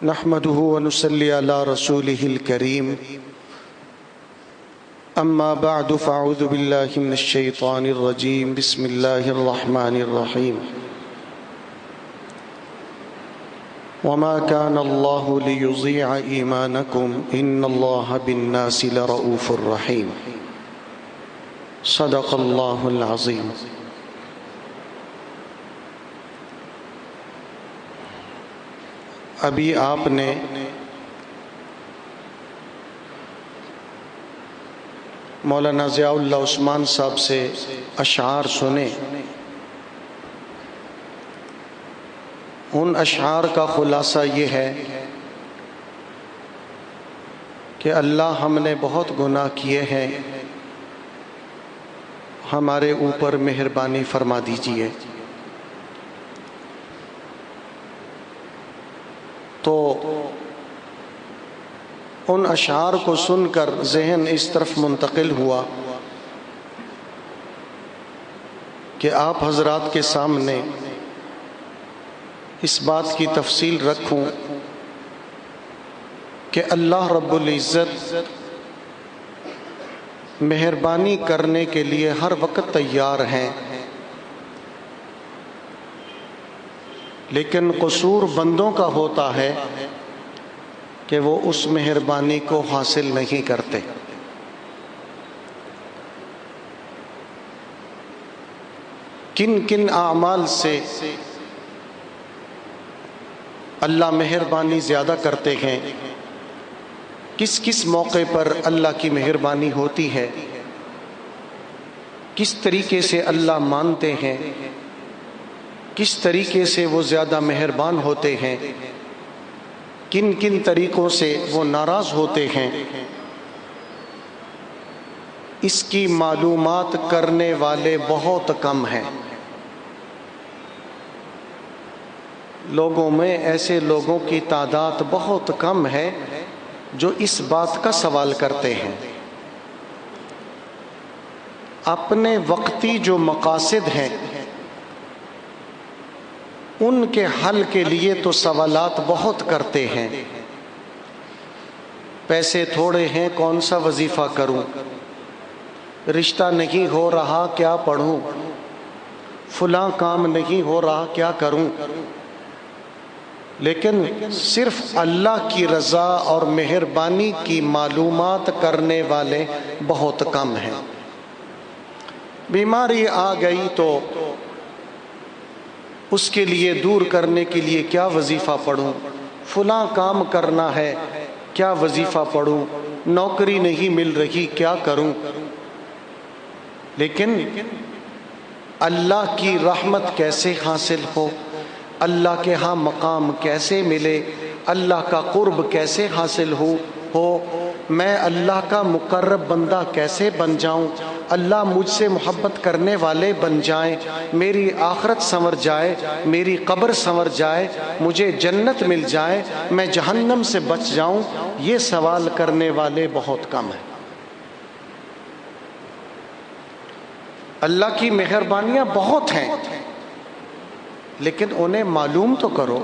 نحمده ونصلي على رسوله الكريم أما بعد فأعوذ بالله من الشيطان الرجيم بسم الله الرحمن الرحيم وما كان الله ليضيع إيمانكم إن الله بالناس لرؤوف رحيم صدق الله العظيم۔ ابھی آپ نے مولانا ضیاء اللہ عثمان صاحب سے اشعار سنے۔ ان اشعار کا خلاصہ یہ ہے کہ اللہ ہم نے بہت گناہ کیے ہیں، ہمارے اوپر مہربانی فرما دیجیے۔ تو ان اشعار کو سن کر ذہن اس طرف منتقل ہوا کہ آپ حضرات کے سامنے اس بات کی تفصیل رکھوں کہ اللہ رب العزت مہربانی کرنے کے لیے ہر وقت تیار ہیں، لیکن قصور بندوں کا ہوتا ہے کہ وہ اس مہربانی کو حاصل نہیں کرتے۔ کن کن اعمال سے اللہ مہربانی زیادہ کرتے ہیں، کس کس موقع پر اللہ کی مہربانی ہوتی ہے، کس طریقے سے اللہ مانتے ہیں، کس طریقے سے وہ زیادہ مہربان ہوتے ہیں، کن کن طریقوں سے وہ ناراض ہوتے ہیں، اس کی معلومات کرنے والے بہت کم ہیں۔ لوگوں میں ایسے لوگوں کی تعداد بہت کم ہے جو اس بات کا سوال کرتے ہیں۔ اپنے وقتی جو مقاصد ہیں ان کے حل کے لیے تو سوالات بہت کرتے ہیں۔ پیسے تھوڑے ہیں، کون سا وظیفہ کروں، رشتہ نہیں ہو رہا کیا پڑھوں، فلاں کام نہیں ہو رہا کیا کروں، لیکن صرف اللہ کی رضا اور مہربانی کی معلومات کرنے والے بہت کم ہیں۔ بیماری آ گئی تو اس کے لیے دور کرنے کے لیے کیا وظیفہ پڑھوں، فلاں کام کرنا ہے کیا وظیفہ پڑھوں، نوکری نہیں مل رہی کیا کروں، لیکن اللہ کی رحمت کیسے حاصل ہو، اللہ کے ہاں مقام کیسے ملے، اللہ کا قرب کیسے حاصل ہو، میں اللہ کا مقرب بندہ کیسے بن جاؤں، اللہ مجھ سے محبت کرنے والے بن جائیں، میری آخرت سنور جائے، میری قبر سنور جائے، مجھے جنت مل جائے، میں جہنم سے بچ جاؤں، یہ سوال کرنے والے بہت کم ہیں۔ اللہ کی مہربانیاں بہت ہیں، لیکن انہیں معلوم تو کرو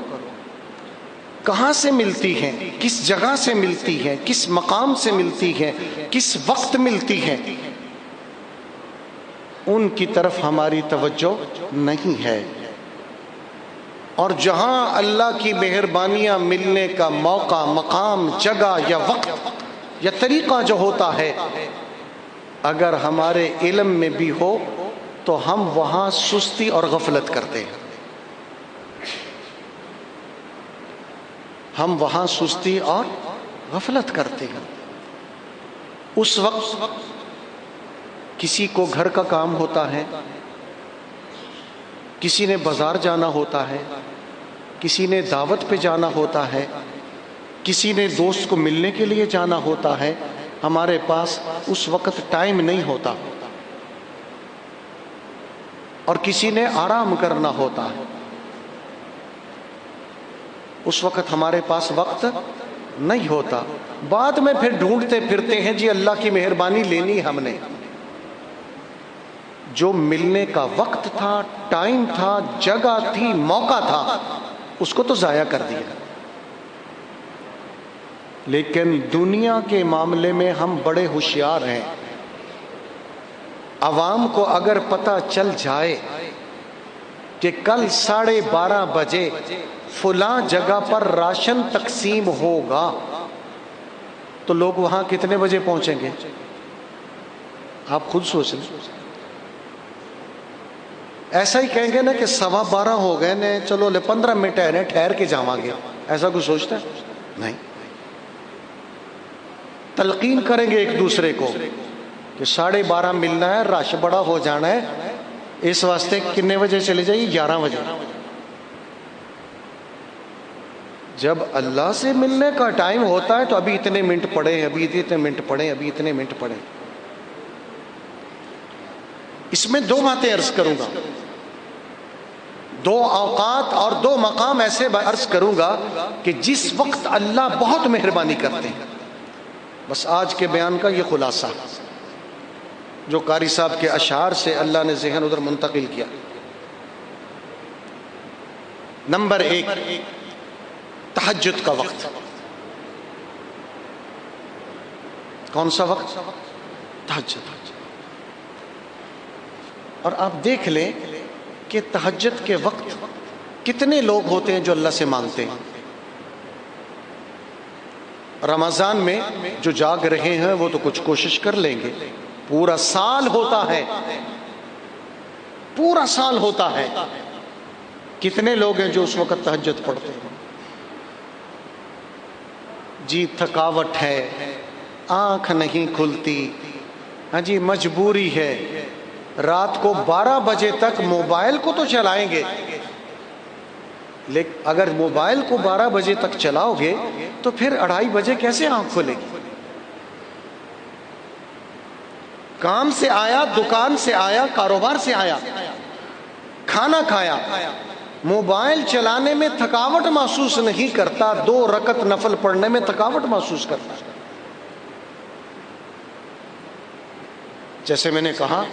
کہاں سے ملتی ہیں، کس جگہ سے ملتی ہیں، کس مقام سے ملتی ہیں، کس وقت ملتی ہیں، ان کی طرف ہماری توجہ نہیں ہے۔ اور جہاں اللہ کی مہربانیاں ملنے کا موقع، مقام، جگہ یا وقت یا طریقہ جو ہوتا ہے اگر ہمارے علم میں بھی ہو تو ہم وہاں سستی اور غفلت کرتے ہیں، ہم وہاں سستی اور غفلت کرتے ہیں۔ اس وقت کسی کو گھر کا کام ہوتا ہے، کسی نے بازار جانا ہوتا ہے، کسی نے دعوت پہ جانا ہوتا ہے، کسی نے دوست کو ملنے کے لیے جانا ہوتا ہے، ہمارے پاس اس وقت ٹائم نہیں ہوتا، اور کسی نے آرام کرنا ہوتا ہے، اس وقت ہمارے پاس وقت نہیں ہوتا۔ بعد میں پھر ڈھونڈتے پھرتے ہیں جی اللہ کی مہربانی لینی ہم نے، جو ملنے کا وقت تھا، ٹائم تھا، جگہ تھی، موقع تھا، اس کو تو ضائع کر دیا۔ لیکن دنیا کے معاملے میں ہم بڑے ہوشیار ہیں. عوام کو اگر پتہ چل جائے کہ کل 12:30 بجے فلاں جگہ پر راشن تقسیم ہوگا تو لوگ وہاں کتنے بجے پہنچیں گے؟ آپ خود سوچ لیں. ایسا ہی کہیں گے نا کہ 12:15 ہو گئے نے، چلو لے 15 منٹ ہے ٹھہر کے جاواں گے. ایسا کوئی سوچتا ہے؟ نہیں. تلقین کریں گے ایک دوسرے کو کہ 12:30 ملنا ہے، رش بڑا ہو جانا ہے، اس واسطے کتنے بجے چلے جائیے؟ 11 بجے. جب اللہ سے ملنے کا ٹائم ہوتا ہے تو ابھی اتنے منٹ پڑے، ابھی اتنے منٹ پڑے، ابھی اتنے منٹ پڑے. اس میں 2 باتیں عرض کروں گا، 2 اوقات اور 2 مقام ایسے عرض کروں گا کہ جس وقت اللہ بہت مہربانی کرتے ہیں. بس آج کے بیان کا یہ خلاصہ جو قاری صاحب کے اشعار سے اللہ نے ذہن ادھر منتقل کیا. نمبر 1، تہجد کا وقت. کون سا وقت؟ تہجد. اور آپ دیکھ لیں کہ تہجد کے وقت کتنے لوگ ہوتے ہیں جو اللہ سے مانگتے ہیں. رمضان میں جو جاگ رہے ہیں وہ تو کچھ کوشش کر لیں گے. پورا سال ہوتا ہے، پورا سال ہوتا ہے. کتنے لوگ ہیں جو اس وقت تہجد پڑھتے ہیں؟ جی تھکاوٹ ہے، آنکھ نہیں کھلتی، ہاں جی مجبوری ہے. رات کو 12 بجے تک موبائل کو تو چلائیں گے، لیکن اگر موبائل کو 12 بجے تک چلاؤ گے تو پھر 2:30 بجے کیسے آنکھ کھلے گی؟ کام سے آیا، دکان سے آیا، کاروبار سے آیا، کھانا کھایا، موبائل چلانے میں تھکاوٹ محسوس نہیں کرتا، 2 رکعت نفل پڑھنے میں تھکاوٹ محسوس کرتا. جیسے میں نے کہا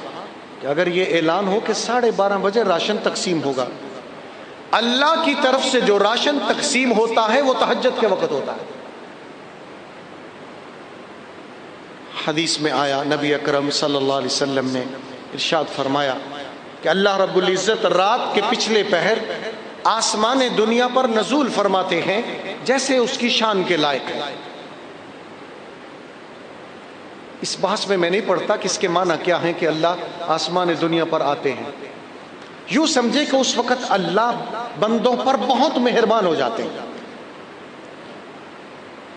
کہ اگر یہ اعلان ہو کہ 12:30 بجے راشن تقسیم ہوگا، اللہ کی طرف سے جو راشن تقسیم ہوتا ہے وہ تہجد کے وقت ہوتا ہے. حدیث میں آیا، نبی اکرم صلی اللہ علیہ وسلم نے ارشاد فرمایا کہ اللہ رب العزت رات کے پچھلے پہر آسمان دنیا پر نزول فرماتے ہیں جیسے اس کی شان کے لائق ہے. اس بحث میں نہیں پڑھتا کہ اس کے معنی کیا ہیں کہ اللہ آسمان دنیا پر آتے ہیں. یوں سمجھے کہ اس وقت اللہ بندوں پر بہت مہربان ہو جاتے ہیں.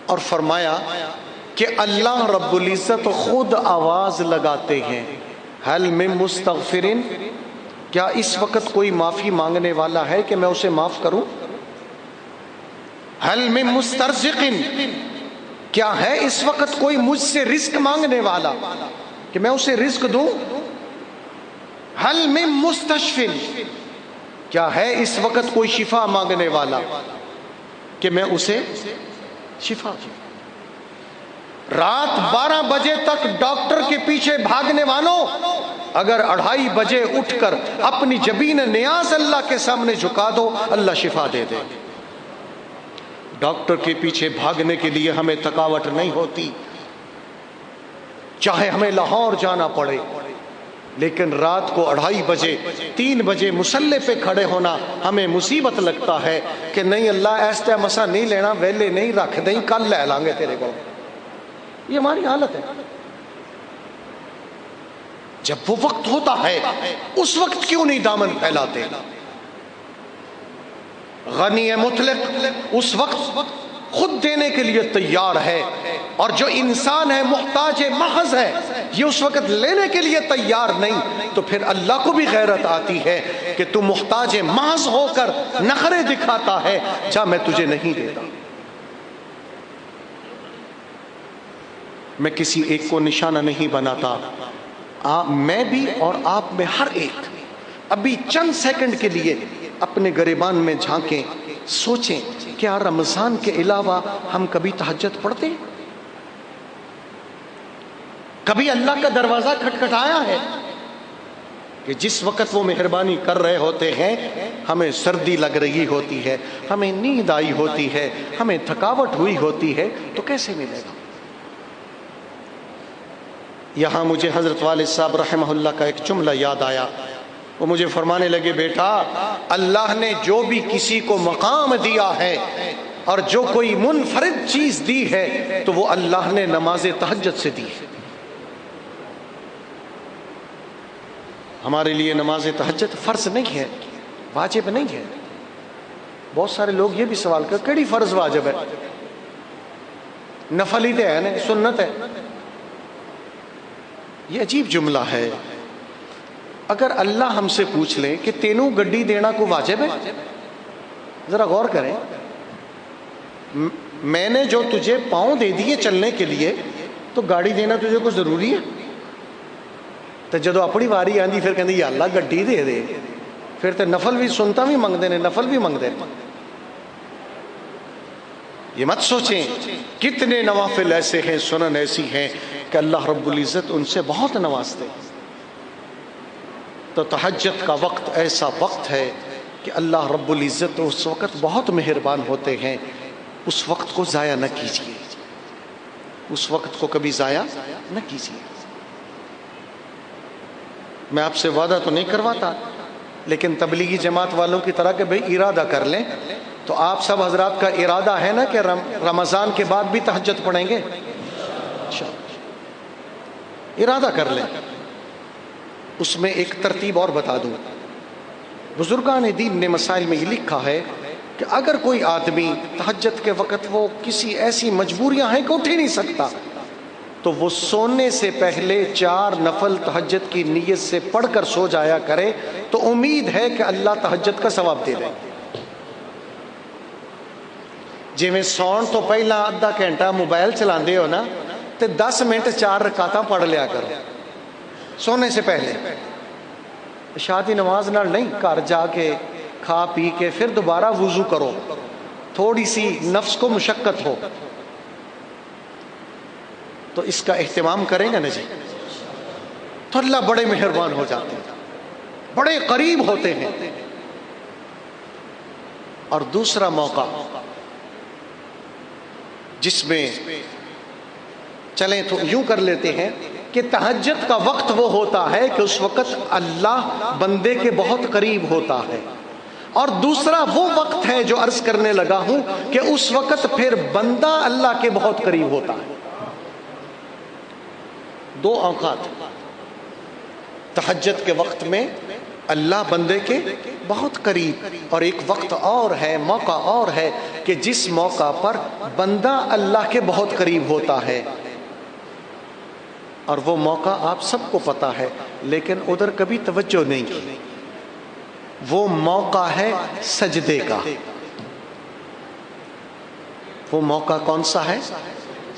اور فرمایا کہ اللہ رب العزت خود آواز لگاتے ہیں، حل من مستغفرین، کیا اس وقت کوئی معافی مانگنے والا ہے کہ میں اسے معاف کروں؟ حل من مسترزقین، کیا ہے اس وقت کوئی مجھ سے رزق مانگنے والا کہ میں اسے رزق دوں؟ حل من مستشفین، کیا ہے اس وقت کوئی شفا مانگنے والا کہ میں اسے شفا دوں؟ رات 12 بجے تک ڈاکٹر کے پیچھے بھاگنے والوں، اگر 2:30 بجے اٹھ کر اپنی جبین نیاز اللہ کے سامنے جھکا دو، اللہ شفا دے دے. ڈاکٹر کے پیچھے بھاگنے کے لیے ہمیں تھکاوٹ نہیں ہوتی، چاہے ہمیں لاہور جانا پڑے، لیکن رات کو 2:30 بجے 3 بجے مصلی پہ کھڑے ہونا ہمیں مصیبت لگتا ہے کہ نہیں اللہ ایسا مسا نہیں لینا، ویلے نہیں رکھ دیں، کل لے لیں گے تیرے کو. یہ ہماری حالت ہے. جب وہ وقت ہوتا ہے اس وقت کیوں نہیں دامن پھیلاتے؟ غنی مطلق اس وقت خود دینے کے لیے تیار ہے، اور جو انسان ہے محتاج محض ہے، یہ اس وقت لینے کے لیے تیار نہیں، تو پھر اللہ کو بھی غیرت آتی ہے کہ تو محتاج محض ہو کر نخرے دکھاتا ہے، جا میں تجھے نہیں دیتا. میں کسی ایک کو نشانہ نہیں بناتا، میں بھی اور آپ میں ہر ایک ابھی چند سیکنڈ کے لیے اپنے گریبان میں جھانکیں، سوچیں کیا رمضان کے علاوہ ہم کبھی تہجد پڑھتے ہیں؟ کبھی اللہ کا دروازہ کھٹکھٹایا ہے؟ کہ جس وقت وہ مہربانی کر رہے ہوتے ہیں ہمیں سردی لگ رہی ہوتی ہے، ہمیں نیند آئی ہوتی ہے، ہمیں تھکاوٹ ہوئی ہوتی ہے، تو کیسے ملے گا؟ یہاں مجھے حضرت والد صاحب رحمہ اللہ کا ایک جملہ یاد آیا. وہ مجھے فرمانے لگے، بیٹا اللہ نے جو بھی کسی کو مقام دیا ہے اور جو کوئی منفرد چیز دی ہے تو وہ اللہ نے نماز تہجد سے دی ہے. ہمارے لیے نماز تہجد فرض نہیں ہے، واجب نہیں ہے. بہت سارے لوگ یہ بھی سوال کرتے کیڑی فرض واجب ہے، نفل ہی تو ہے نا، سنت ہے. یہ عجیب جملہ ہے. اگر اللہ ہم سے پوچھ لیں کہ تینوں گڈی دینا کو واجب ہے، ذرا غور کریں. میں نے جو تجھے پاؤں دے دیے چلنے کے لیے، تو گاڑی دینا تجھے کو ضروری ہے؟ تو جدو اپنی واری آندی پھر کہندی یا اللہ گڈی دے دے، پھر تو نفل بھی سنتا بھی منگ دینے، نفل بھی منگ دینے. یہ مت سوچیں کتنے نوافل ایسے ہیں، سنن ایسی ہیں کہ اللہ رب العزت ان سے بہت نوازتے. تو تہجد کا وقت ایسا وقت ہے کہ اللہ رب العزت اس وقت بہت مہربان ہوتے ہیں. اس وقت کو ضائع نہ کیجیے، اس وقت کو کبھی ضائع نہ کیجیے. میں آپ سے وعدہ تو نہیں کرواتا، لیکن تبلیغی جماعت والوں کی طرح کہ بھئی ارادہ کر لیں. تو آپ سب حضرات کا ارادہ ہے نا کہ رمضان کے بعد بھی تہجد پڑھیں گے؟ ارادہ کر لیں. اس میں ایک ترتیب اور بتا دوں. بزرگان دین نے مسائل میں یہ لکھا ہے کہ اگر کوئی آدمی تہجد کے وقت وہ کسی ایسی مجبوریاں ہیں کہ اٹھ ہی نہیں سکتا، تو وہ سونے سے پہلے 4 نفل تہجد کی نیت سے پڑھ کر سو جایا کرے، تو امید ہے کہ اللہ تہجد کا ثواب دے دے. جی میں سون تو پہلا آدھا گھنٹہ موبائل چلاندے ہو نا، تو 10 منٹ 4 رکعتاں پڑھ لیا کرو سونے سے پہلے. شادی نماز نال نہیں، گھر جا کے کھا پی کے پھر دوبارہ وضو کرو، تھوڑی سی نفس کو مشقت ہو تو اس کا اہتمام کریں گے نا جی، تو اللہ بڑے مہربان ہو جاتے ہیں، بڑے قریب ہوتے ہیں. اور دوسرا موقع جس میں چلیں تو یوں کر لیتے ہیں کہ تہجد کا وقت وہ ہوتا ہے کہ اس وقت اللہ بندے کے بہت قریب ہوتا ہے. اور دوسرا وہ وقت ہے جو عرض کرنے لگا ہوں کہ اس وقت پھر بندہ اللہ کے بہت قریب ہوتا ہے. 2 اوقات. تہجد کے وقت میں اللہ بندے کے بہت قریب، اور ایک وقت اور ہے، موقع اور ہے کہ جس موقع پر بندہ اللہ کے بہت قریب ہوتا ہے. اور وہ موقع آپ سب کو پتا ہے لیکن ادھر کبھی توجہ نہیں کی. وہ موقع ہے سجدے کا. وہ موقع کون سا ہے؟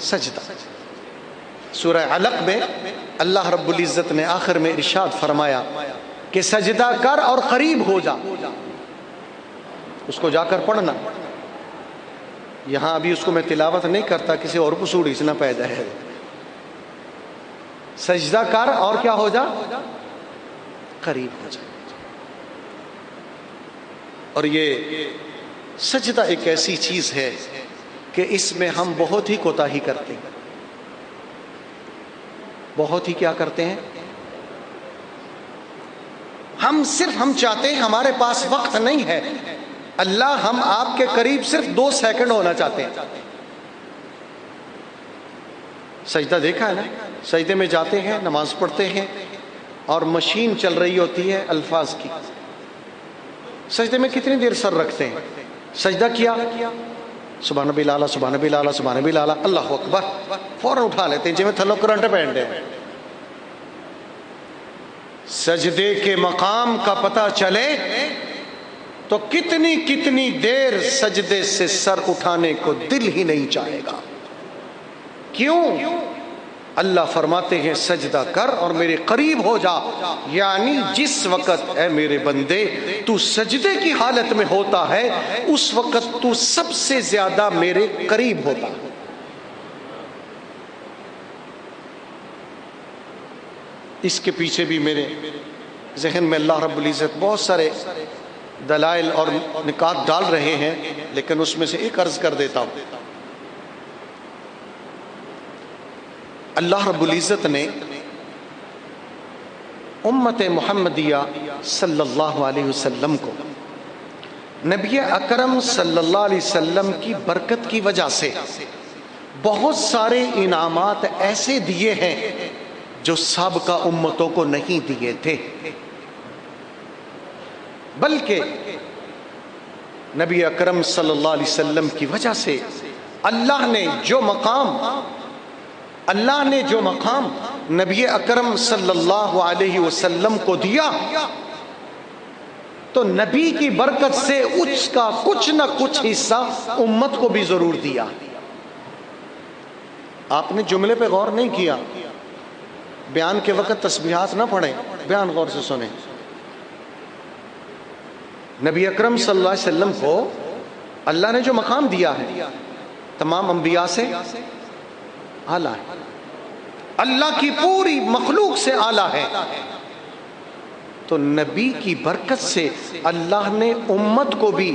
سجدہ. سورہ علق میں اللہ رب العزت نے آخر میں ارشاد فرمایا کہ سجدہ کر اور قریب ہو جا. اس کو جا کر پڑھنا. یہاں ابھی اس کو میں تلاوت نہیں کرتا، کسی اور کو سوڑی سے نہ پہ جائے. سجدہ کر اور کیا ہو جا؟ قریب ہو جا. اور یہ سجدہ ایک ایسی چیز ہے کہ اس میں ہم بہت ہی کوتاہی کرتے ہیں. بہت ہی کیا کرتے ہیں؟ ہم چاہتے ہیں، ہمارے پاس وقت نہیں ہے. اللہ ہم آپ کے قریب صرف 2 سیکنڈ ہونا چاہتے ہیں. سجدہ دیکھا ہے نا؟ سجدے میں جاتے ہیں، نماز پڑھتے ہیں اور مشین چل رہی ہوتی ہے الفاظ کی. سجدے میں کتنی دیر سر رکھتے ہیں؟ سجدہ کیا، سبحان نبی الاعلیٰ، سبحان نبی الاعلیٰ، سبحان نبی الاعلیٰ، اللہ اکبر، فوراً اٹھا لیتے ہیں جی میں تھلو کرنٹ پہن دے. سجدے کے مقام کا پتہ چلے تو کتنی دیر سجدے سے سر اٹھانے کو دل ہی نہیں چاہے گا. کیوں؟ اللہ فرماتے ہیں سجدہ کر اور میرے قریب ہو جا. یعنی جس وقت اے میرے بندے تو سجدے کی حالت میں ہوتا ہے، اس وقت تو سب سے زیادہ میرے قریب ہوتا ہے. اس کے پیچھے بھی میرے ذہن میں اللہ رب العزت بہت سارے دلائل اور نکات ڈال رہے ہیں، لیکن اس میں سے ایک عرض کر دیتا ہوں۔ اللہ رب العزت نے امت محمدیہ صلی اللہ علیہ وسلم کو نبی اکرم صلی اللہ علیہ وسلم کی برکت کی وجہ سے بہت سارے انعامات ایسے دیے ہیں جو سابقہ امتوں کو نہیں دیے تھے، بلکہ نبی اکرم صلی اللہ علیہ وسلم کی وجہ سے اللہ نے جو مقام نبی اکرم صلی اللہ علیہ وسلم کو دیا، تو نبی کی برکت سے اس کا کچھ نہ کچھ حصہ امت کو بھی ضرور دیا۔ آپ نے جملے پہ غور نہیں کیا، بیان کے وقت تسبیحات نہ پڑھیں، بیان غور سے سنیں۔ نبی اکرم صلی اللہ علیہ وسلم کو اللہ نے جو مقام دیا ہے تمام انبیاء سے اعلیٰ ہے، اللہ کی پوری مخلوق سے اعلیٰ ہے، تو نبی کی برکت سے اللہ نے امت کو بھی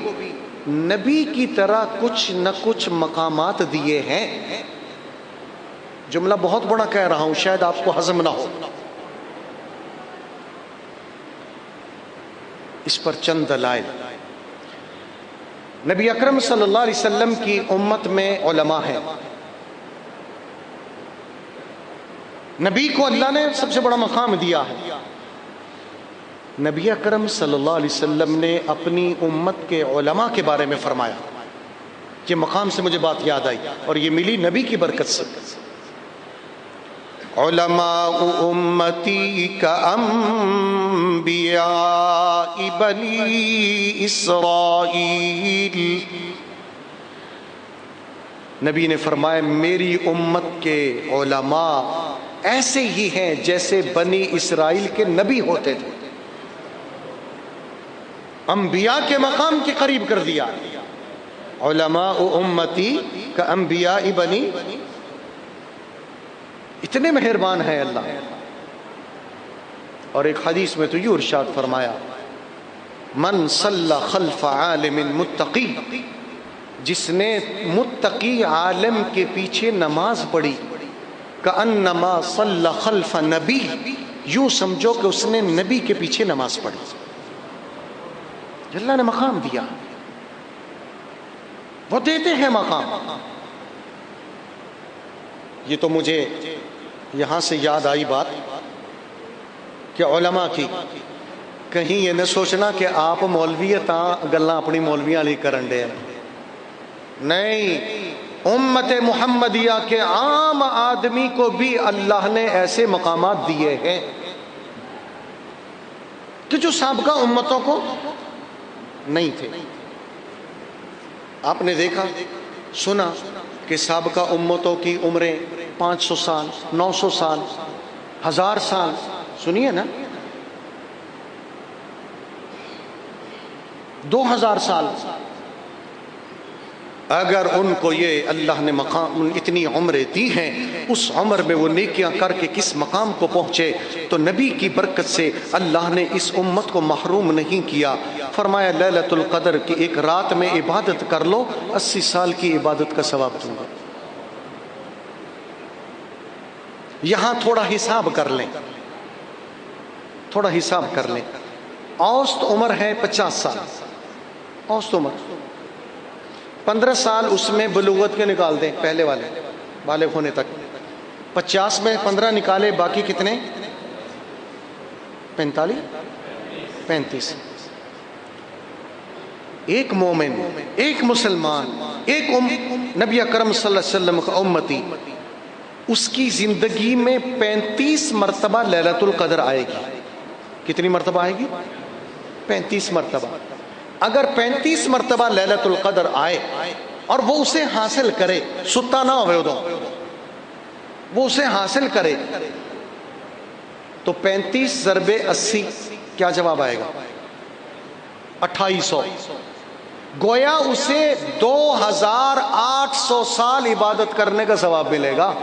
نبی کی طرح کچھ نہ کچھ مقامات دیے ہیں۔ جملہ بہت بڑا کہہ رہا ہوں، شاید آپ کو ہضم نہ ہو، اس پر چند دلائل۔ نبی اکرم صلی اللہ علیہ وسلم کی امت میں علماء ہیں، نبی کو اللہ نے سب سے بڑا مقام دیا ہے۔ نبی اکرم صلی اللہ علیہ وسلم نے اپنی امت کے علماء کے بارے میں فرمایا، یہ مقام سے مجھے بات یاد آئی اور یہ ملی نبی کی برکت سے۔ علماء امتی کا انبیاء بنی اسرائیل، نبی نے فرمایا میری امت کے علماء ایسے ہی ہیں جیسے بنی اسرائیل کے نبی ہوتے تھے، انبیاء کے مقام کے قریب کر دیا۔ علماء امتی کا انبیاء بنی، اتنے مہربان ہے اللہ۔ اور ایک حدیث میں تو یہ ارشاد فرمایا، من صلی خلف عالم متقی، جس نے متقی عالم کے پیچھے نماز پڑھی، کأنما صلی خلف نبی، یوں سمجھو کہ اس نے نبی کے پیچھے نماز پڑھی۔ اللہ نے مقام دیا، وہ دیتے ہیں مقام۔ یہ تو مجھے یہاں سے یاد آئی بات کہ علماء کی، کہیں یہ نہ سوچنا کہ آپ مولویتاں گلاں اپنی مولویاں لی کرن دے، نہیں، امت محمدیہ کے عام آدمی کو بھی اللہ نے ایسے مقامات دیے ہیں کہ جو سابقہ امتوں کو نہیں تھے۔ آپ نے دیکھا سنا کہ سابقہ امتوں کی عمریں 500 سال، 900 سال، 1000 سال، سنیے نا، 2000 سال۔ اگر ان کو یہ اللہ نے مقام اتنی عمریں دی ہیں، اس عمر میں وہ نیکیاں کر کے کس مقام کو پہنچے، تو نبی کی برکت سے اللہ نے اس امت کو محروم نہیں کیا۔ فرمایا لیلۃ القدر کی ایک رات میں عبادت کر لو، 80 سال کی عبادت کا ثواب دوں گا۔ یہاں تھوڑا حساب کر لیں، تھوڑا حساب کر لیں۔ اوسط عمر ہے 50 سال، اوسط عمر 15 سال اس میں بلوغت کے نکال دیں، پہلے والے بالغ ہونے تک، 50 میں 15 نکالے، باقی کتنے؟ 35۔ ایک مومن، ایک مسلمان، ایک نبی اکرم صلی اللہ علیہ وسلم کا امتی، اس کی زندگی میں 35 مرتبہ لیلۃ القدر آئے گی۔ کتنی مرتبہ آئے گی؟ 35 مرتبہ۔ اگر 35 مرتبہ لیلۃ القدر آئے اور وہ اسے حاصل کرے، ستا نہ ہوئے ادو، وہ اسے حاصل کرے، تو 35 ضرب 80 کیا جواب آئے گا؟ 2800۔ گویا اسے 2800 سال عبادت کرنے کا ثواب ملے گا۔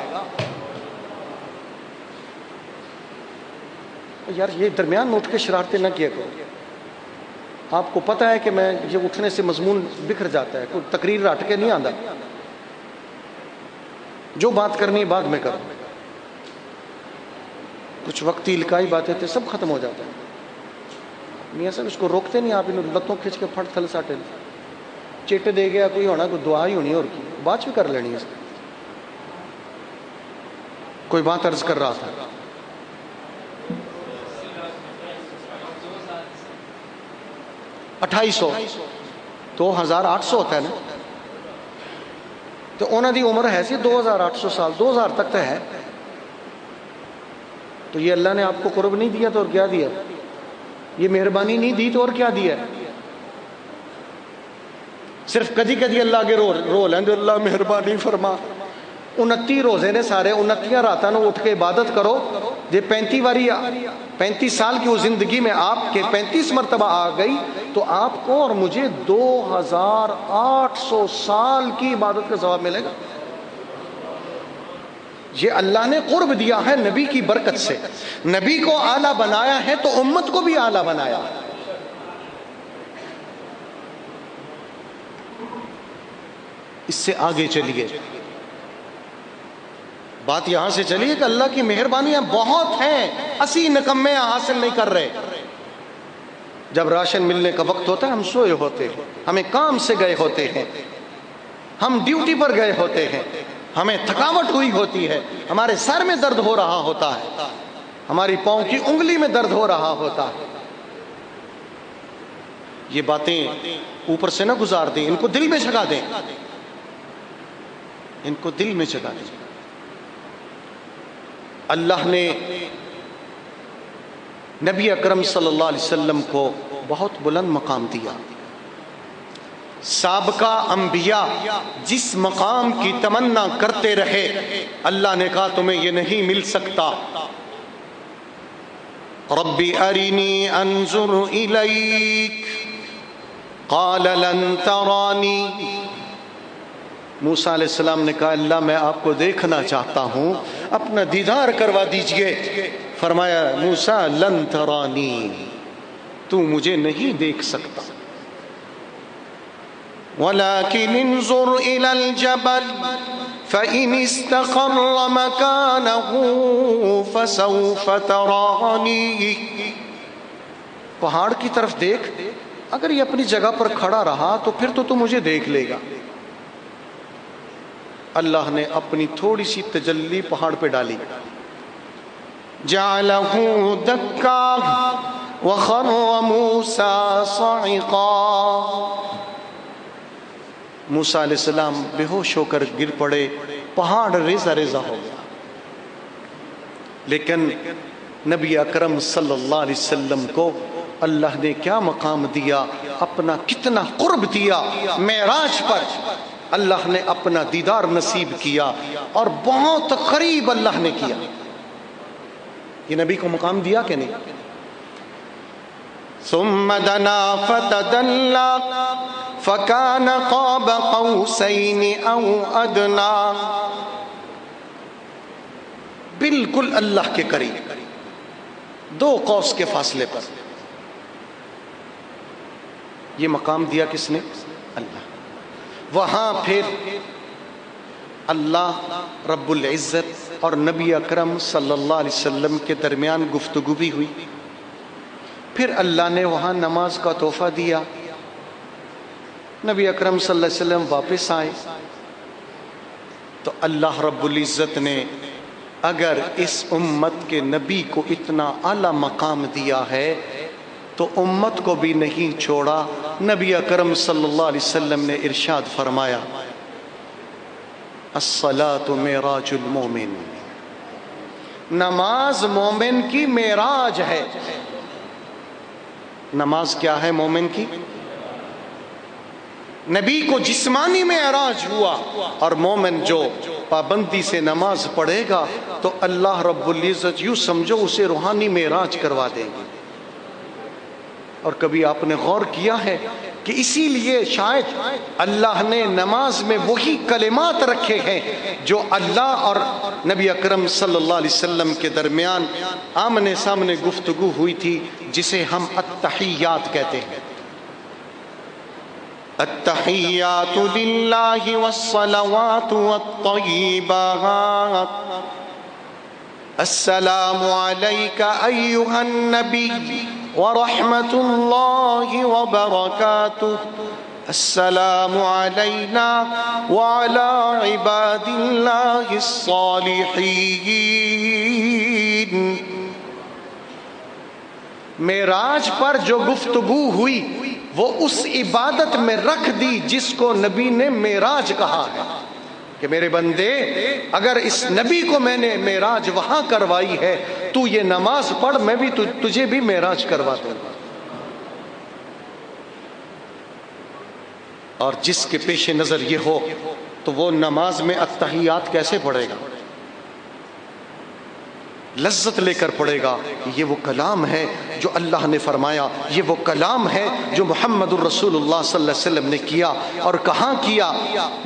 یار یہ درمیان میں اٹھ کے شرارتیں نہ کیا کرو. آپ کو پتہ ہے کہ میں یہ اٹھنے سے مضمون بکھر جاتا ہے, کوئی تقریر رٹ کے نہیں آتا. جو بات کرنی بعد میں کرو, کچھ وقتی الکائی باتیں تھے سب ختم ہو جاتا ہے. میاں صاحب اس کو روکتے نہیں, آپ انہوں لتوں کھینچ کے پھٹ تھل ساٹے چیٹے دے گیا, کوئی ہونا کوئی دعا ہی ہونی اور کی بات بھی کر لینی ہے. کوئی بات عرض کر رہا تھا, 2800 2800 ہوتا ہے نا, تو انہوں دی عمر ہے سی 2800 سال, 2000 تک تو ہے. تو یہ اللہ نے آپ کو قرب نہیں دیا تو اور کیا دیا؟ یہ مہربانی نہیں دی تو اور کیا دیا؟ صرف کدی کدی اللہ کے رو لیں اللہ مہربانی فرما. 29 روزے نے سارے, 29 راتوں نو اٹھ کے عبادت کرو. جی 35 سال کی وہ زندگی میں آپ کے 35 مرتبہ آ گئی تو آپ کو اور مجھے 2800 سال کی عبادت کا ثواب ملے گا. یہ اللہ نے قرب دیا ہے نبی کی برکت سے. نبی کو اعلیٰ بنایا ہے تو امت کو بھی اعلیٰ بنایا. اس سے آگے چلیے, بات یہاں سے چلیے کہ اللہ کی مہربانیاں بہت ہیں, اسی نکمے حاصل نہیں کر رہے. جب راشن ملنے کا وقت ہوتا ہے ہم سوئے ہوتے ہیں, ہمیں کام سے گئے ہوتے ہیں, ہم ڈیوٹی پر گئے ہوتے ہیں, ہمیں تھکاوٹ ہوئی ہوتی ہے, ہمارے سر میں درد ہو رہا ہوتا ہے, ہماری پاؤں کی انگلی میں درد ہو رہا ہوتا ہے. یہ باتیں اوپر سے نہ گزار دیں, ان کو دل میں جگا دیں, ان کو دل میں جگا دیں. اللہ نے نبی اکرم صلی اللہ علیہ وسلم کو بہت بلند مقام دیا. سابقہ انبیاء جس مقام کی تمنا کرتے رہے اللہ نے کہا تمہیں یہ نہیں مل سکتا. ربی ارینی انظر الیک قال لن ترانی. موسیٰ علیہ السلام نے کہا اللہ میں آپ کو دیکھنا چاہتا ہوں, اپنا دیدار کروا دیجئے. فرمایا موسیٰ لن ترانی, تو مجھے نہیں دیکھ سکتا. وَلَكِنِ انظُرْ إِلَى الْجَبَلِ فَإِنِ اسْتَقَرَّ مَكَانَهُ فَسَوْفَ تَرَانِي. پہاڑ کی طرف دیکھ, اگر یہ اپنی جگہ پر کھڑا رہا تو پھر تو مجھے دیکھ لے گا. اللہ نے اپنی تھوڑی سی تجلی پہاڑ پہ ڈالی. جَعَلَهُ دَكًّا وَخَرَّ مُوسَىٰ صَعِقًا. موسیٰ علیہ السلام بے ہوش ہو کر گر پڑے, پہاڑ ریزہ ریزہ ہو گیا. لیکن نبی اکرم صلی اللہ علیہ وسلم کو اللہ نے کیا مقام دیا, اپنا کتنا قرب دیا. معراج پر اللہ نے اپنا دیدار نصیب کیا اور بہت قریب اللہ نے کیا. یہ نبی کو مقام دیا کہ نہیں؟ ثم دنا فتدلى فكان قاب قوسين او ادنى. بالکل اللہ کے قریب, 2 قوس کے فاصلے پر. یہ مقام دیا کس نے؟ اللہ. وہاں پھر اللہ رب العزت اور نبی اکرم صلی اللہ علیہ وسلم کے درمیان گفتگو بھی ہوئی. پھر اللہ نے وہاں نماز کا تحفہ دیا. نبی اکرم صلی اللہ علیہ وسلم واپس آئے تو اللہ رب العزت نے اگر اس امت کے نبی کو اتنا اعلیٰ مقام دیا ہے تو امت کو بھی نہیں چھوڑا. نبی اکرم صلی اللہ علیہ وسلم نے ارشاد فرمایا الصلاۃ معراج المومن, نماز مومن کی معراج ہے. نماز کیا ہے مومن کی؟ نبی کو جسمانی معراج ہوا, اور مومن جو پابندی سے نماز پڑھے گا تو اللہ رب العزت یوں سمجھو اسے روحانی معراج کروا دیں گے. اور کبھی آپ نے غور کیا ہے کہ اسی لیے شاید اللہ نے نماز میں وہی کلمات رکھے ہیں جو اللہ اور نبی اکرم صلی اللہ علیہ وسلم کے درمیان آمنے سامنے گفتگو ہوئی تھی، جسے ہم التحیات کہتے ہیں۔ التحیات للہ والصلوات والطیبات، السلام علیک ایہا النبی ورحمۃ اللہ وبرکاتہ، السلام علینا وعلی عباد اللہ الصالحین۔ معراج پر جو گفتگو ہوئی وہ اس عبادت میں رکھ دی جس کو نبی نے معراج کہا ہے، کہ میرے بندے اگر اس نبی کو میں نے معراج وہاں کروائی ہے تو یہ نماز پڑھ، میں بھی تجھے بھی معراج کروا دوں گا۔ اور جس کے پیش نظر یہ ہو تو وہ نماز میں التحیات کیسے پڑھے گا؟ لذت لے کر پڑھے گا۔ یہ وہ کلام ہے جو اللہ نے فرمایا، یہ وہ کلام ہے جو محمد الرسول اللہ صلی اللہ علیہ وسلم نے کیا، اور کہاں کیا؟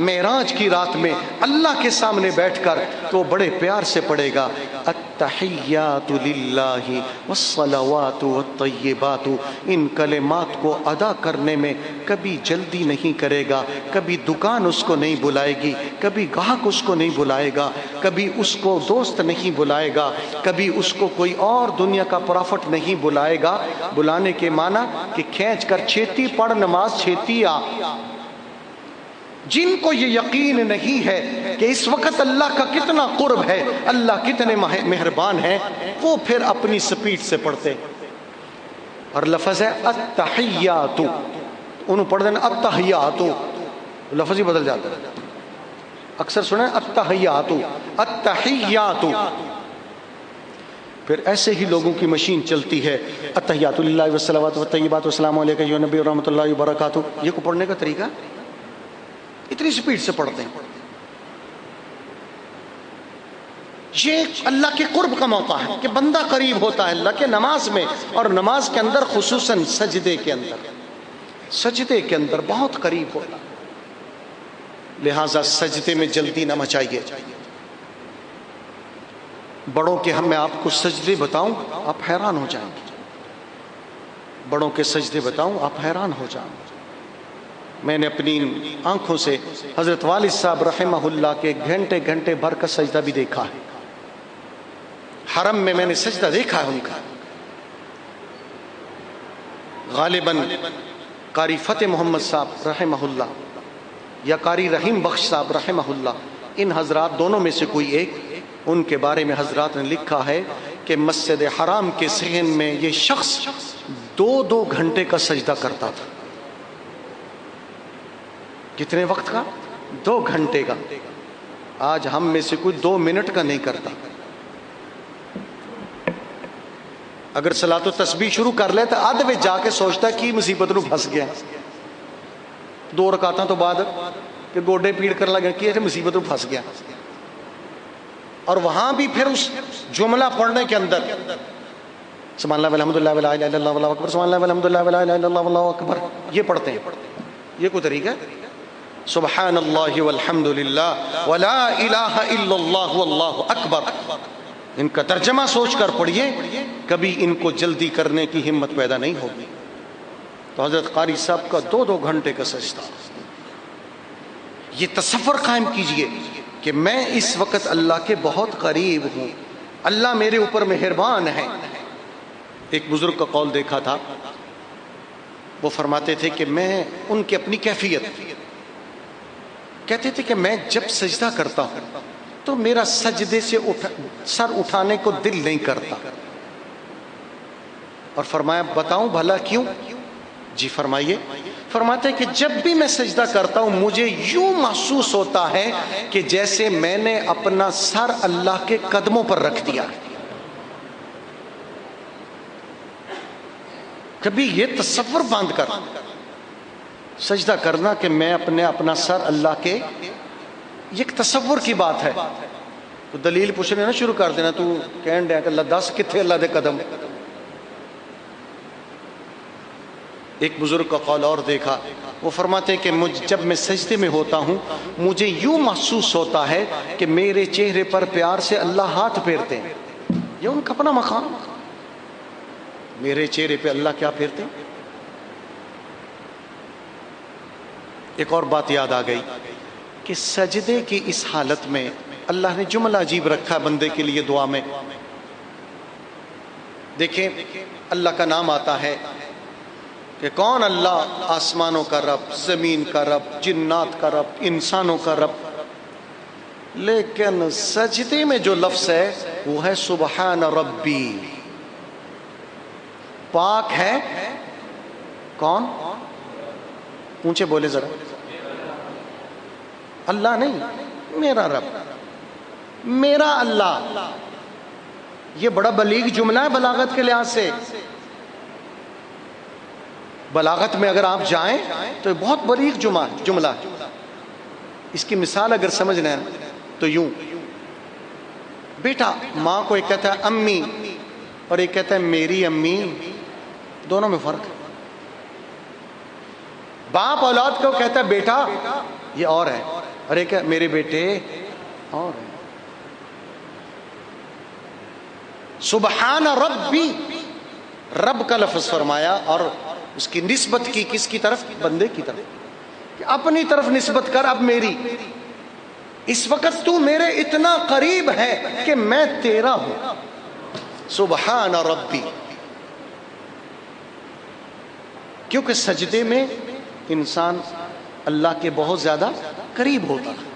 معراج کی رات میں اللہ کے سامنے بیٹھ کر، تو بڑے پیار سے پڑھے گا، التحیات للہ والصلوات والطیبات۔ ان کلمات کو ادا کرنے میں کبھی جلدی نہیں کرے گا، کبھی دکان اس کو نہیں بلائے گی، کبھی گاہک اس کو نہیں بلائے گا، کبھی اس کو دوست نہیں بلائے گا، کبھی اس کو کوئی اور دنیا کا پرافٹ نہیں بلائے گا۔ بلانے کے معنی کہ کھینچ کر چھیتی پڑھ نماز چھیتی آ۔ جن کو یہ یقین نہیں ہے کہ اس وقت اللہ کا کتنا قرب ہے، اللہ کتنے مہربان ہیں، وہ پھر اپنی سپیڈ سے پڑھتے۔ اور لفظ ہے التحیات، انہوں پڑھ دینا التحیات، لفظ ہی بدل جاتا ہے۔ اکثر سنیں التحیات التحیات، پھر ایسے ہی لوگوں کی مشین چلتی ہے، التحیات للہ والصلوات والطیبات والسلام علیک ایھا النبی ورحمۃ اللہ وبرکاتہ۔ یہ کو پڑھنے کا طریقہ اتنی سپیڈ سے پڑھتے ہیں۔ یہ اللہ کے قرب کا موقع ہے کہ بندہ قریب ہوتا ہے اللہ کے نماز میں، اور نماز کے اندر خصوصاً سجدے کے اندر بہت قریب ہوتا ہے۔ لہٰذا سجدے میں جلدی نہ مچائیے۔ بڑوں کے میں آپ کو سجدے بتاؤں آپ حیران ہو جائیں گے، بڑوں کے سجدے بتاؤں آپ حیران ہو جائیں گے۔ میں نے اپنی آنکھوں سے حضرت والد صاحب رحمہ اللہ کے گھنٹے گھنٹے بھر کا سجدہ بھی دیکھا ہے، حرم میں نے سجدہ دیکھا ہے ان کا۔ غالباً قاری فتح محمد صاحب رحمہ اللہ یا قاری رحیم بخش صاحب رحمہ اللہ، ان حضرات دونوں میں سے کوئی ایک، ان کے بارے میں حضرات نے لکھا ہے کہ مسجد حرام کے صحن میں یہ شخص 2 گھنٹے کا سجدہ کرتا تھا۔ کتنے وقت کا؟ 2 گھنٹے کا۔ آج ہم میں سے کوئی 2 منٹ کا نہیں کرتا۔ اگر صلاۃ و تسبیح شروع کر لے تو آدھے میں جا کے سوچتا کہ مصیبت نو پھنس گیا، 2 رکعتاں تو بعد کہ گوڈے پیڑ کر لگا کہ مصیبت نو پھنس گیا۔ اور وہاں بھی پھر اس جملہ پڑھنے کے اندر سبحان اللہ والحمد للہ ولا الہ الا اللہ واللہ اکبر، سبحان اللہ والحمد للہ ولا الہ الا اللہ واللہ اکبر، یہ پڑھتے ہیں۔ یہ کوئی طریقہ ہے؟ سبحان اللہ والحمد للہ ولا الہ الا اللہ واللہ اکبر۔ ان کا ترجمہ سوچ کر پڑھیے، کبھی ان کو جلدی کرنے کی ہمت پیدا نہیں ہوگی۔ تو حضرت قاری صاحب کا 2 گھنٹے کا سجدہ، یہ تصور قائم کیجئے کہ میں اس وقت اللہ کے بہت قریب ہوں، اللہ میرے اوپر مہربان ہے۔ ایک بزرگ کا قول دیکھا تھا، وہ فرماتے تھے کہ میں ان کی اپنی کیفیت کہتے تھے کہ میں جب سجدہ کرتا ہوں تو میرا سجدے سے سر اٹھانے کو دل نہیں کرتا۔ اور فرمایا بتاؤں بھلا کیوں؟ جی فرمائیے۔ فرماتے ہیں کہ جب بھی میں سجدہ کرتا ہوں مجھے یوں محسوس ہوتا ہے کہ جیسے میں نے اپنا سر اللہ کے قدموں پر رکھ دیا۔ کبھی یہ تصور باندھ کر سجدہ کرنا کہ میں اپنا سر اللہ کے، یہ ایک تصور کی بات ہے۔ تو دلیل پوچھنے نہ شروع کر دینا، تو کہن دیا کہ اللہ 10 کتھے اللہ دے قدم۔ ایک بزرگ کا قول اور دیکھا، وہ فرماتے ہیں کہ جب میں سجدے میں ہوتا ہوں مجھے یوں محسوس ہوتا ہے کہ میرے چہرے پر پیار سے اللہ ہاتھ پھیرتے ہیں. یہ ان کا اپنا مقام، میرے چہرے پہ اللہ کیا پھیرتے ہیں. ایک اور بات یاد آ گئی کہ سجدے کی اس حالت میں اللہ نے جملہ عجیب رکھا بندے کے لیے دعا میں. دیکھیں اللہ کا نام آتا ہے کہ کون اللہ؟ آسمانوں کا رب، زمین کا رب، جنات کا رب، انسانوں کا رب. لیکن سجدے میں جو لفظ ہے وہ ہے سبحان ربی. پاک ہے کون؟ اونچے بولے ذرا. اللہ نہیں، میرا رب، میرا اللہ. یہ بڑا بلیغ جملہ ہے بلاغت کے لحاظ سے. بلاغت میں اگر آپ جائیں تو بہت بلیغ جملہ. اس کی مثال اگر سمجھنا ہے تو یوں، بیٹا ماں کو ایک کہتا ہے امی اور ایک کہتا ہے میری امی، دونوں میں فرق ہے. باپ اولاد کو کہتا ہے بیٹا یہ اور ہے، اور ایک ہے میرے بیٹے اور ہے. سبحان ربی، رب کا لفظ فرمایا اور اس کی نسبت کی کس کی طرف؟ بندے کی طرف، کہ اپنی طرف نسبت کر. اب میری، اس وقت تو میرے اتنا قریب ہے کہ میں تیرا ہوں. سبحان ربی. کیونکہ سجدے میں انسان اللہ کے بہت زیادہ قریب ہوتا ہے،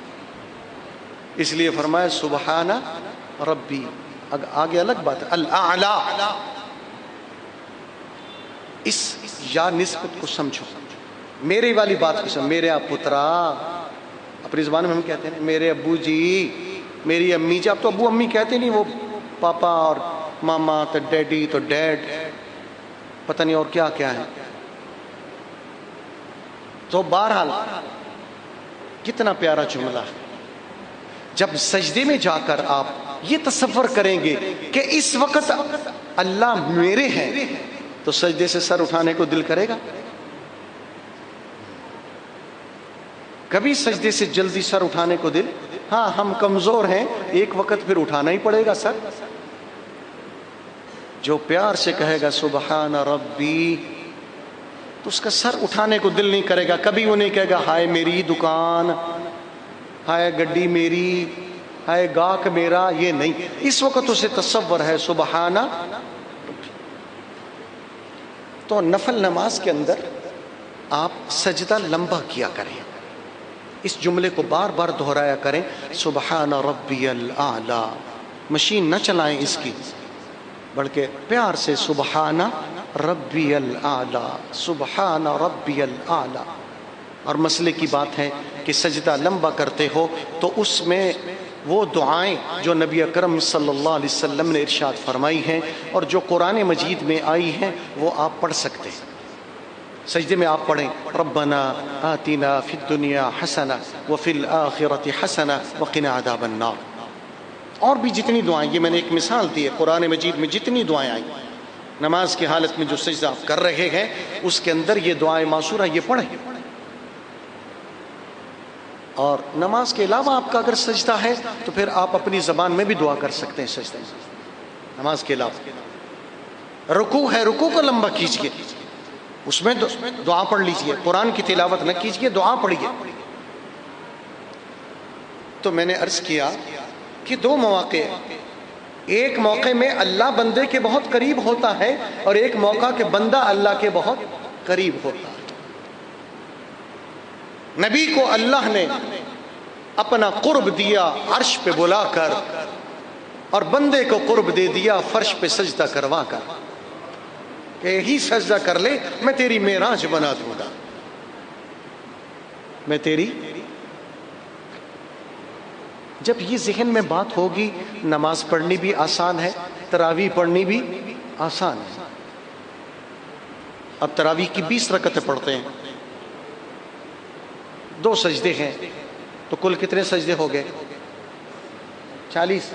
اس لیے فرمایا سبحان ربی. آگے الگ بات ہے الاعلی. اس یا نسبت کو سمجھو، میری والی بات کو سمجھو. میرے پترا، اپنی زبان میں ہم کہتے ہیں میرے ابو جی، میری امی جی. اب تو ابو امی کہتے نہیں، وہ پاپا اور ماما تو ڈیڈی تو ڈیڈ، پتہ نہیں اور کیا کیا ہے. تو بہرحال کتنا پیارا جملہ ہے. جب سجدے میں جا کر آپ یہ تصور کریں گے کہ اس وقت اللہ میرے ہیں، تو سجدے سے سر اٹھانے کو دل کرے گا؟ کبھی سجدے سے جلدی سر اٹھانے کو دل؟ ہاں ہم کمزور ہیں، ایک وقت پھر اٹھانا ہی پڑے گا سر. جو پیار سے کہے گا سبحان ربی تو اس کا سر اٹھانے کو دل نہیں کرے گا. کبھی وہ نہیں کہے گا ہائے میری دکان، ہائے گڈی میری، ہائے گاہک میرا. یہ نہیں، اس وقت اسے تصور ہے سبحان. تو نفل نماز کے اندر آپ سجدہ لمبا کیا کریں، اس جملے کو بار بار دہرایا کریں سبحان ربی الاعلی. مشین نہ چلائیں اس کی، بلکہ پیار سے سبحان ربی الاعلی، سبحان ربی الاعلی. اور مسئلے کی بات ہے کہ سجدہ لمبا کرتے ہو تو اس میں وہ دعائیں جو نبی اکرم صلی اللہ علیہ وسلم نے ارشاد فرمائی ہیں اور جو قرآن مجید میں آئی ہیں وہ آپ پڑھ سکتے ہیں. سجدے میں آپ پڑھیں ربنا آتنا فی الدنیا حسنہ وفی الآخرۃ حسنہ وقنا عذاب النار. اور بھی جتنی دعائیں، یہ میں نے ایک مثال دی ہے، قرآن مجید میں جتنی دعائیں آئیں نماز کی حالت میں جو سجدہ آپ کر رہے ہیں اس کے اندر یہ دعائیں ماثورہ یہ پڑھیں. اور نماز کے علاوہ آپ کا اگر سجدہ ہے تو پھر آپ اپنی زبان میں بھی دعا کر سکتے ہیں سجدے میں. نماز کے علاوہ رکوع ہے، رکوع کو لمبا کیجئے، اس میں دعا پڑھ لیجئے. قرآن کی تلاوت نہ کیجئے، دعا پڑھیے. تو میں نے عرض کیا کہ دو مواقع ہیں. ایک موقع میں اللہ بندے کے بہت قریب ہوتا ہے اور ایک موقع کہ بندہ اللہ کے بہت قریب ہوتا ہے. نبی کو اللہ نے اپنا قرب دیا عرش پہ بلا کر، اور بندے کو قرب دے دیا فرش پہ سجدہ کروا کر کہ یہی سجدہ کر لے میں تیری معراج بنا دوں گا، میں تیری. جب یہ ذہن میں بات ہوگی نماز پڑھنی بھی آسان ہے، تراویح پڑھنی بھی آسان ہے. اب تراویح کی 20 رکعتیں پڑھتے ہیں، 2 سجدے ہیں تو کل کتنے سجدے ہو گئے؟ 40.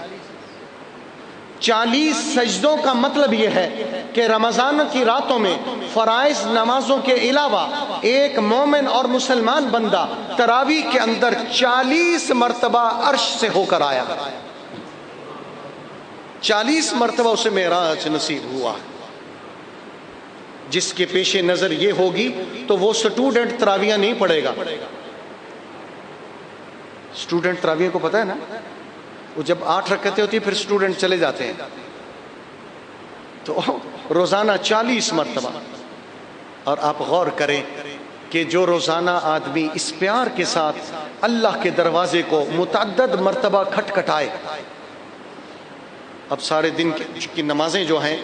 40 سجدوں کا مطلب یہ ہے کہ رمضان کی راتوں میں فرائض نمازوں کے علاوہ ایک مومن اور مسلمان بندہ تراویح کے اندر 40 مرتبہ عرش سے ہو کر آیا، 40 مرتبہ اسے معراج نصیب ہوا۔ جس کے پیش نظر یہ ہوگی تو وہ سٹوڈنٹ تراویح نہیں پڑھے گا۔ سٹوڈنٹ تراویح کو پتہ ہے نا، وہ جب 8 رکعتیں ہوتی ہیں پھر سٹوڈنٹ چلے جاتے ہیں، تو روزانہ 40 مرتبہ۔ اور آپ غور کریں کہ جو روزانہ آدمی اس پیار کے ساتھ اللہ کے دروازے کو متعدد مرتبہ کھٹکھٹائے، اب سارے دن کی نمازیں جو ہیں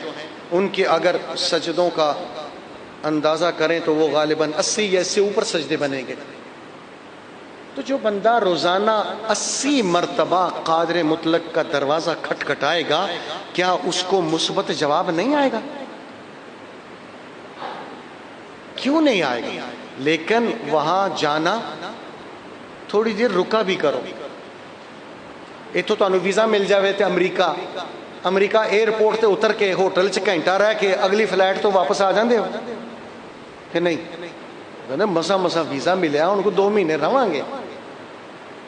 ان کی اگر سجدوں کا اندازہ کریں تو وہ غالباً 80 یا اس سے اوپر سجدے بنیں گے۔ تو جو بندہ روزانہ 80 مرتبہ قادر مطلق کا دروازہ کھٹکھٹائے گا، کیا اس کو مثبت جواب نہیں آئے گا؟ کیوں نہیں آئے گا؟ لیکن وہاں جانا تھوڑی دیر رکا بھی کرو۔ اتو تو ویزا مل جاوے تے امریکہ ایئرپورٹ تے اتر کے ہوٹل چ گھنٹہ رہ کے اگلی فلائٹ تو واپس آ جاندے ہو کہ نہیں؟ مسا ویزا ملیا، ان کو 2 مہینے رہاں گے۔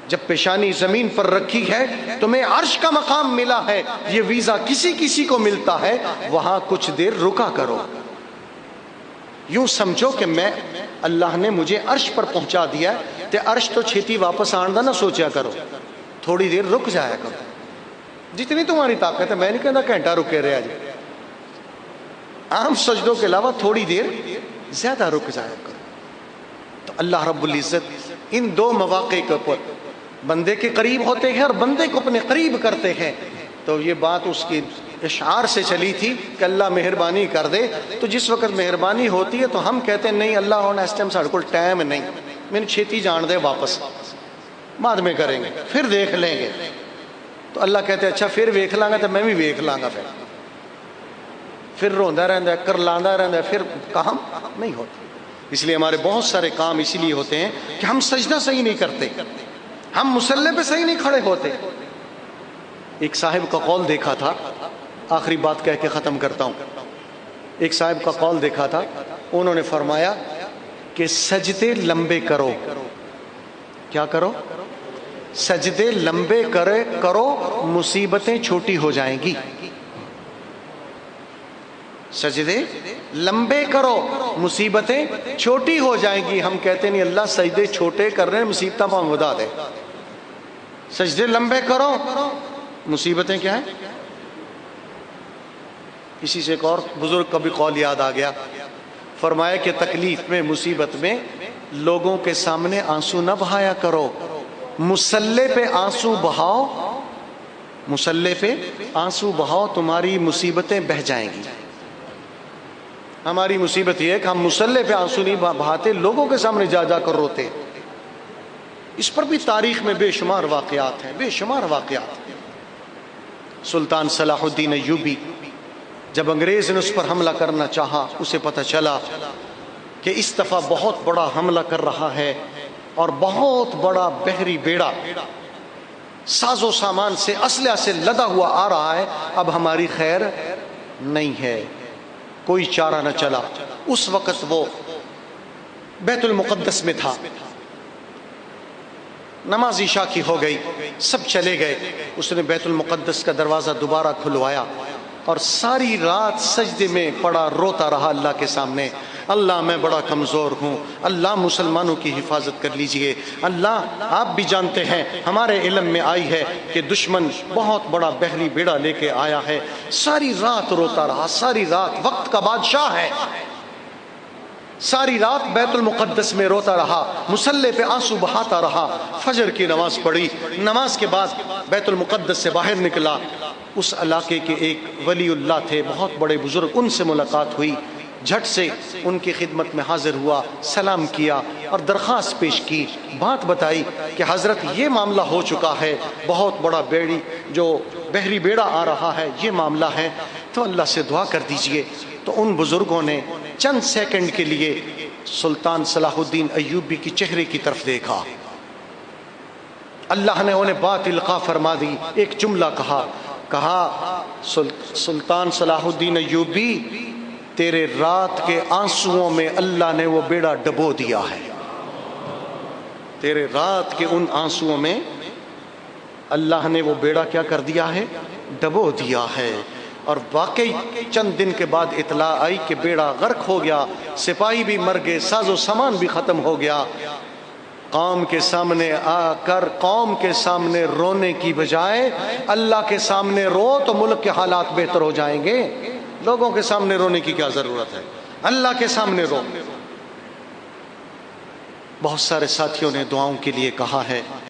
جب پیشانی زمین پر رکھی ہے تمہیں عرش کا مقام ملا ہے، یہ ویزا کسی کو ملتا ہے، وہاں کچھ دیر رکا کرو۔ یوں سمجھو کہ میں اللہ نے مجھے عرش پر پہنچا دیا ہے، تے عرش تو چھیتی واپس آندا نہ سوچیا کرو، تھوڑی دیر رک جایا کرو، جتنی تمہاری طاقت ہے۔ میں نہیں کہتا گھنٹہ رکے رہے جی، عام سجدوں کے علاوہ تھوڑی دیر زیادہ رک جایا کرو۔ تو اللہ رب العزت ان 2 مواقع کے اوپر بندے کے قریب ہوتے ہیں اور بندے کو اپنے قریب کرتے ہیں۔ تو یہ بات اس کی اشعار سے چلی تھی کہ اللہ مہربانی کر دے، تو جس وقت مہربانی ہوتی ہے تو ہم کہتے ہیں نہیں اللہ ہونا اس ٹائم ساڑھے کو ٹائم نہیں، میں نے چھیتی جان دے، واپس بعد میں کریں گے، پھر دیکھ لیں گے۔ تو اللہ کہتے ہیں اچھا پھر ویکھ لاں گا، تو میں بھی ویکھ لاں گا، پھر روندا رہندا ہے، کرلاندا رہندا ہے، پھر کام نہیں ہوتا۔ اس لیے ہمارے بہت سارے کام اسی لیے ہوتے ہیں کہ ہم سجدہ صحیح نہیں کرتے، ہم مصلی پہ صحیح نہیں کھڑے ہوتے۔ ایک صاحب کا قول دیکھا تھا، آخری بات کہہ کے ختم کرتا ہوں۔ ایک صاحب کا قول دیکھا تھا، انہوں نے فرمایا کہ سجدے لمبے کرو۔ کیا کرو؟ سجدے لمبے کرو، مصیبتیں چھوٹی ہو جائیں گی۔ سجدے لمبے کرو، مصیبتیں چھوٹی ہو جائیں گی۔ ہم کہتے نہیں اللہ سجدے چھوٹے کر رہے ہیں، مصیبتیں پاؤں بدا دے۔ سجدے لمبے کرو، مصیبتیں کیا ہیں؟ اسی سے ایک اور بزرگ کا بھی قول یاد آ گیا، فرمایا کہ تکلیف میں، مصیبت میں لوگوں کے سامنے آنسو نہ بہایا کرو، مصلی پہ آنسو بہاؤ، مصلی پہ آنسو بہاؤ، تمہاری مصیبتیں بہہ جائیں گی۔ ہماری مصیبت یہ ہے کہ ہم مصلی پہ آنسو نہیں بہاتے، لوگوں کے سامنے جا کر روتے۔ اس پر بھی تاریخ میں بے شمار واقعات ہیں، بے شمار واقعات۔ سلطان صلاح الدین ایوبی جب انگریز نے اس پر حملہ کرنا چاہا، اسے پتہ چلا کہ اس دفعہ بہت بڑا حملہ کر رہا ہے اور بہت بڑا بحری بیڑا ساز و سامان سے، اسلحہ سے لدا ہوا آ رہا ہے، اب ہماری خیر نہیں ہے، کوئی چارہ نہ چلا۔ اس وقت وہ بیت المقدس میں تھا، نماز عشاء کی ہو گئی، سب چلے گئے، اس نے بیت المقدس کا دروازہ دوبارہ کھلوایا اور ساری رات سجدے میں پڑا روتا رہا اللہ کے سامنے، اللہ میں بڑا کمزور ہوں، اللہ مسلمانوں کی حفاظت کر لیجئے، اللہ آپ بھی جانتے ہیں ہمارے علم میں آئی ہے کہ دشمن بہت بڑا بحری بیڑا لے کے آیا ہے۔ ساری رات روتا رہا، ساری رات، وقت کا بادشاہ ہے، ساری رات بیت المقدس میں روتا رہا، مصلی پہ آنسو بہاتا رہا۔ فجر کی نماز پڑھی، نماز کے بعد بیت المقدس سے باہر نکلا، اس علاقے کے ایک ولی اللہ تھے، بہت بڑے بزرگ، ان سے ملاقات ہوئی، جھٹ سے ان کی خدمت میں حاضر ہوا، سلام کیا اور درخواست پیش کی، بات بتائی کہ حضرت یہ معاملہ ہو چکا ہے، بہت بڑا بحری بیڑا آ رہا ہے، یہ معاملہ ہے، تو اللہ سے دعا کر دیجئے۔ تو ان بزرگوں نے چند سیکنڈ کے لیے سلطان صلاح الدین ایوبی کی چہرے کی طرف دیکھا، اللہ نے انہیں بات القا فرما دی، ایک جملہ کہا، کہا سلطان صلاح الدین ایوبی تیرے رات کے آنسوؤں میں اللہ نے وہ بیڑا ڈبو دیا ہے، تیرے رات کے ان آنسوؤں میں اللہ نے وہ بیڑا کیا کر دیا ہے، ڈبو دیا ہے۔ اور واقعی چند دن کے بعد اطلاع آئی کہ بیڑا غرق ہو گیا، سپاہی بھی مر گئے، ساز و سامان بھی ختم ہو گیا۔ قوم کے سامنے آ کر قوم کے سامنے رونے کی بجائے اللہ کے سامنے رو تو ملک کے حالات بہتر ہو جائیں گے۔ لوگوں کے سامنے رونے کی کیا ضرورت ہے، اللہ کے سامنے رو۔ بہت سارے ساتھیوں نے دعاؤں کے لیے کہا ہے۔